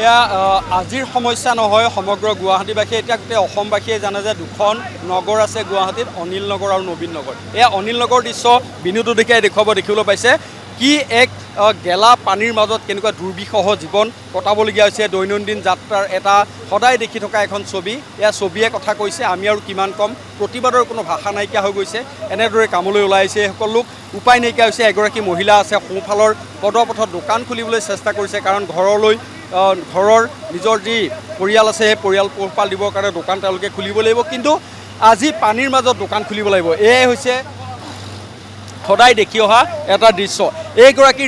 এয়া আজিৰ সমস্যা নহয়, সমগ্ৰ গুৱাহাটীবাসী এতিয়া গোটেই অসমবাসীয়ে জানে যে দুখন নগৰ আছে গুৱাহাটীত, অনিল নগৰ আৰু নবীন নগৰ। এয়া অনিল নগৰ দৃশ্য বিনোদ শইকীয়াই দেখিবলৈ পাইছে। কি এক গেলা পানীৰ মাজত কেনেকুৱা দুৰ্বিষহ জীৱন কটাবলগীয়া হৈছে, দৈনন্দিন যাত্ৰাৰ এটা সদায় দেখি থকা এখন ছবি। এয়া ছবিয়ে কথা কৈছে, আমি আৰু কিমান কম। প্ৰতিবাদৰ কোনো ভাষা নাইকিয়া হৈ গৈছে, এনেদৰে কামলৈ ওলাই আহিছে সকলো লোক, উপায় নাইকিয়া হৈছে। এগৰাকী মহিলা আছে সোঁফালৰ পদপথত দোকান খুলিবলৈ চেষ্টা কৰিছে, কাৰণ ঘৰৰ নিজৰ যি পৰিয়াল আছে সেই পৰিয়াল পোহপাল দিবৰ কাৰণে দোকান তেওঁলোকে খুলিব লাগিব, কিন্তু আজি পানীৰ মাজত দোকান খুলিব লাগিব। এয়াই হৈছে সদায় দেখি অহা এটা দৃশ্য। এইগৰাকী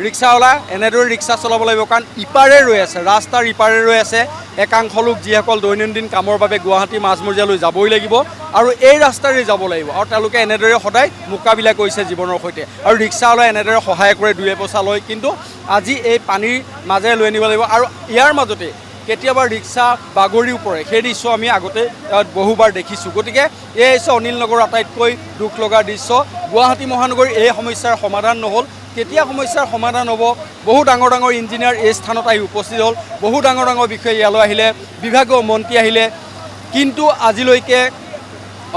ৰিক্সাৱালা এনেদৰে ৰিক্সা চলাব লাগিব, কাৰণ ইপাৰে ৰৈ আছে, ৰাস্তাৰ ইপাৰে ৰৈ আছে একাংশ লোক, যিসকল দৈনন্দিন কামৰ বাবে গুৱাহাটী মাজমজিয়ালৈ যাবই লাগিব আৰু এই ৰাস্তাৰে যাব লাগিব, আৰু তেওঁলোকে এনেদৰে সদায় মোকাবিলা কৰিছে জীৱনৰ সৈতে। আৰু ৰিক্সাৱালাই এনেদৰে সহায় কৰে, 2 পইচা লয়, কিন্তু আজি এই পানীৰ মাজেৰে লৈ আনিব লাগিব। আৰু ইয়াৰ মাজতে কেতিয়াবা ৰিক্সা বাগৰি পৰে, সেই দৃশ্য আমি আগতে বহুবাৰ দেখিছোঁ। গতিকে এই হৈছে অনিল নগৰৰ আটাইতকৈ দুখ লগা দৃশ্য। গুৱাহাটী মহানগৰীৰ এই সমস্যাৰ সমাধান নহ'ল, কেতিয়া সমস্যাৰ সমাধান হ'ব? বহু ডাঙৰ ডাঙৰ ইঞ্জিনিয়াৰ এই স্থানত আহি উপস্থিত হ'ল, বহু ডাঙৰ ডাঙৰ বিষয়া ইয়ালৈ আহিলে, বিভাগীয় মন্ত্ৰী আহিলে, কিন্তু আজিলৈকে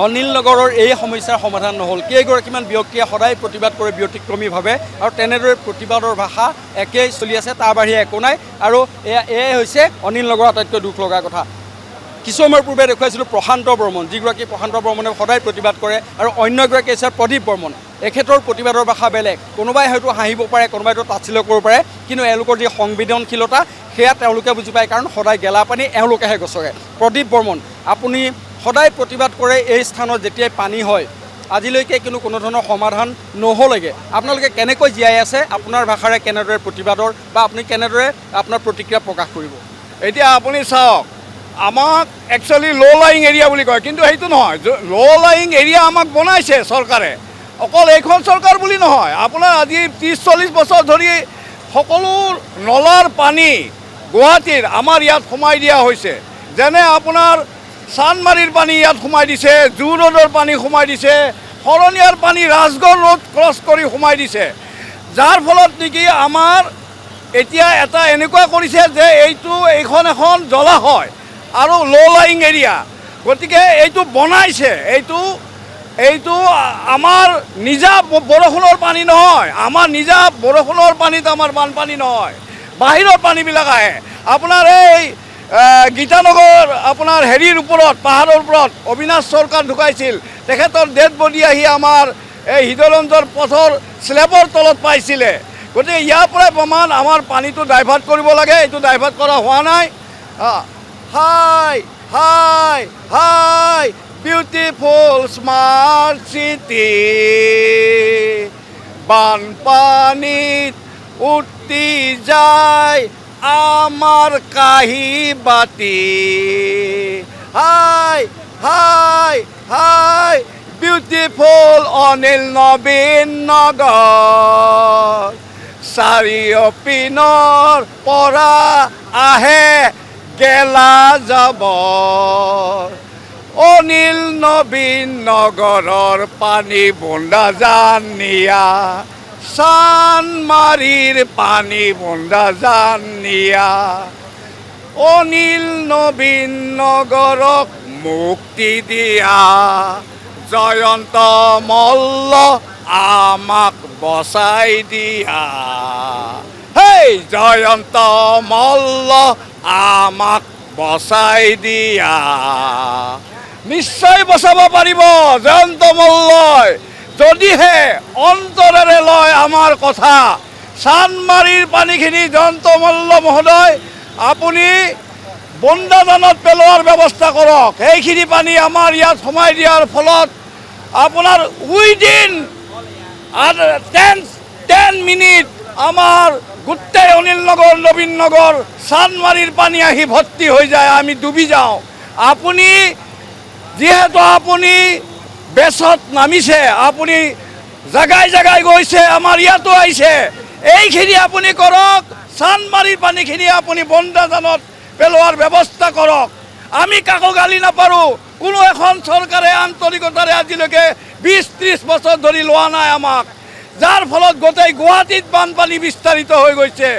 অনিল নগৰৰ এই সমস্যাৰ সমাধান নহ'ল। কেইগৰাকীমান ব্যক্তিয়ে সদায় প্ৰতিবাদ কৰে ব্যতিক্ৰমীভাৱে, আৰু তেনেদৰে প্ৰতিবাদৰ ভাষা একেই চলি আছে, তাৰ বাহিৰে একো নাই। আৰু এয়াই হৈছে অনিল নগৰৰ আটাইতকৈ দুখ লগা কথা। কিছু সময়ৰ পূৰ্বে দেখুৱাইছিলোঁ প্ৰশান্ত বৰ্মন, যিগৰাকী প্ৰশান্ত বৰ্মনে সদায় প্ৰতিবাদ কৰে, আৰু অন্য এগৰাকী আছে প্ৰদীপ বৰ্মন। এখেতৰ প্ৰতিবাদৰ ভাষা বেলেগ, কোনোবাই হয়তো হাঁহিব পাৰে, কোনোবাইতো তাচ্ছিল্য কৰিব পাৰে, কিন্তু এওঁলোকৰ যি সংবেদনশীলতা সেয়া তেওঁলোকে বুজি পায়, কাৰণ সদায় গেলা পানী এওঁলোকেহে গছৰে। প্ৰদীপ বৰ্মন, আপুনি সদায় প্ৰতিবাদ কৰে এই স্থানত যেতিয়াই পানী হয়, আজিলৈকে কিন্তু কোনো ধৰণৰ সমাধান নহ'লেগৈ। আপোনালোকে কেনেকৈ জীয়াই আছে? আপোনাৰ ভাষাৰে কেনেদৰে প্ৰতিবাদৰ বা আপুনি কেনেদৰে আপোনাৰ প্ৰতিক্ৰিয়া প্ৰকাশ কৰিব? এতিয়া আপুনি চাওক, আমাক একচুৱেলি ল' লাইং এৰিয়া বুলি কয়, কিন্তু সেইটো নহয়। ল' লাইং এৰিয়া আমাক বনাইছে চৰকাৰে, অকল এইখন চৰকাৰ বুলি নহয়। আপোনাৰ আজি 30-40 বছৰ ধৰি সকলো নলাৰ পানী গুৱাহাটীৰ আমাৰ ইয়াত সোমাই দিয়া হৈছে। যেনে আপোনাৰ চান্দমাৰীৰ পানী ইয়াত সোমাই দিছে, জু ৰোডৰ পানী সোমাই দিছে, শৰণীয়াৰ পানী ৰাজগড় ৰোড ক্ৰছ কৰি সোমাই দিছে, যাৰ ফলত নেকি আমাৰ এতিয়া এটা এনেকুৱা কৰিছে যে এইখন এখন জলাশয় আৰু ল' লাইং এৰিয়া। গতিকে এইটো বনাইছে, এইটো আমাৰ নিজা বৰষুণৰ পানী নহয়, আমাৰ নিজা বৰষুণৰ পানীত আমাৰ বানপানী নহয়, বাহিৰৰ পানীবিলাক আহে। আপোনাৰ এই গীতানগৰ আপোনাৰ হেৰিৰ ওপৰত, পাহাৰৰ ওপৰত অবিনাশ চৰকাৰ ঢুকাইছিল, তেখেতৰ ডেড বডি আহি আমাৰ এই হৃদয়ৰঞ্জন পথৰ স্লেবৰ তলত পাইছিলে। গতিকে ইয়াৰ পৰাই প্ৰমাণ আমাৰ পানীটো ডাইভাৰ্ট কৰিব লাগে, এইটো ডাইভাৰ্ট কৰা হোৱা নাই। হাই হাই হাই বিউটিফুল স্মাৰ্ট চিটি, বানপানীত উটি যায় আমাৰ কাঁহী বাতি। হাই হাই হাই বিউটিফুল অনিল নবীন নগৰ, চাৰিওপিনৰ পৰা আহে গেলা জাবৰ। অনিল নবীন নগৰৰ পানী বুন্দা জানিয়া, চান্দমাৰীৰ পানী বুন্দা জানিয়া, অনিল নবীন নগৰক মুক্তি দিয়া, জয়ন্ত মল্ল আমাক বচাই দিয়া। হেই জয়ন্ত মল্ল আমাক বচাই দিয়া। নিশ্চয় বচাব পাৰিব জয়ন্ত মল্লই, যদিহে অন্তৰেৰে লয় আমাৰ কথা। চান্দমাৰীৰ পানীখিনি জয়ন্ত মল্ল মহোদয় আপুনি বন্দাদানত পেলোৱাৰ ব্যৱস্থা কৰক। এইখিনি পানী আমাৰ ইয়াত সোমাই দিয়াৰ ফলত আপোনাৰ উইদিন 10 মিনিট আমাৰ গোটেই অনিল নগৰ, নবীন নগৰ, চান্দমাৰীৰ পানী আহি ভৰ্তি হৈ যায়, আমি ডুবি যাওঁ। আপুনি যিহেতু আপুনি বেচত নামিছে, আপুনি জাগাই জাগাই গৈছে, আমাৰ ইয়াতো আহিছে, এইখিনি আপুনি কৰক। চান্দমাৰীৰ পানীখিনি আপুনি বন্দাদানত পেলোৱাৰ ব্যৱস্থা কৰক। আমি কাকো গালি নাপাৰোঁ, কোনো এখন চৰকাৰে আন্তৰিকতাৰে আজিলৈকে 20-30 বছৰ ধৰি লোৱা নাই আমাক, যাৰ ফলত গোটেই গুৱাহাটীত বানপানী বিস্তাৰিত হৈ গৈছে।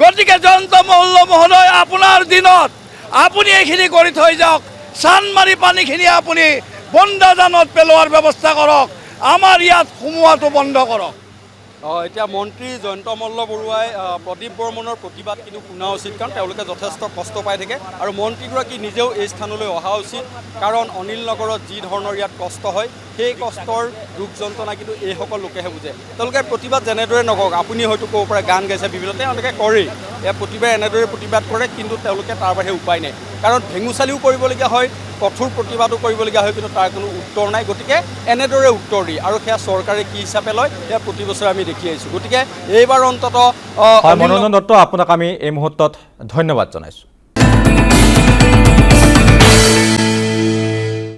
গতিকে জয়ন্ত মল্ল মহোদয় আপোনাৰ দিনত আপুনি এইখিনি কৰি থৈ যাওক চানমাৰি পানীখিনি আপুনি বন্দাজানত পেলোৱাৰ ব্যৱস্থা কৰক আমাৰ ইয়াত সোমোৱাটো বন্ধ কৰক এতিয়া মন্ত্ৰী জয়ন্ত মল্ল বৰুৱাই প্ৰদীপ বৰ্মনৰ প্ৰতিবাদ কিন্তু শুনা উচিত কাৰণ তেওঁলোকে যথেষ্ট কষ্ট পাই থাকে আৰু মন্ত্ৰীগৰাকী নিজেও এই স্থানলৈ অহা উচিত কাৰণ অনিল নগৰত যি ধৰণৰ ইয়াত কষ্ট হয় সেই কষ্টৰ দুখ যন্ত্ৰণা কিন্তু এইসকল লোকেহে বুজে তেওঁলোকে প্ৰতিবাদ যেনেদৰে নকৰক আপুনি হয়তো ক'ব পাৰে গান গাইছে বিভিন্ন তেওঁলোকে কৰেই প্ৰতিবাদ এনেদৰে প্ৰতিবাদ কৰে কিন্তু তেওঁলোকে তাৰ বাহিৰে উপায় নাই কাৰণ ভেঙুচালিও কৰিবলগীয়া হয় কঠোৰ প্ৰতিবাদো কৰিবলগীয়া হয় কিন্তু তাৰ কোনো উত্তৰ নাই গতিকে এনেদৰে উত্তৰ দি আৰু সেয়া চৰকাৰে কি হিচাপে লয় সেয়া প্ৰতি বছৰে আমি দেখি আহিছোঁ গতিকে এইবাৰ অন্ততঃ মনোৰঞ্জন দত্ত আপোনাক আমি এই মুহূৰ্তত ধন্যবাদ জনাইছোঁ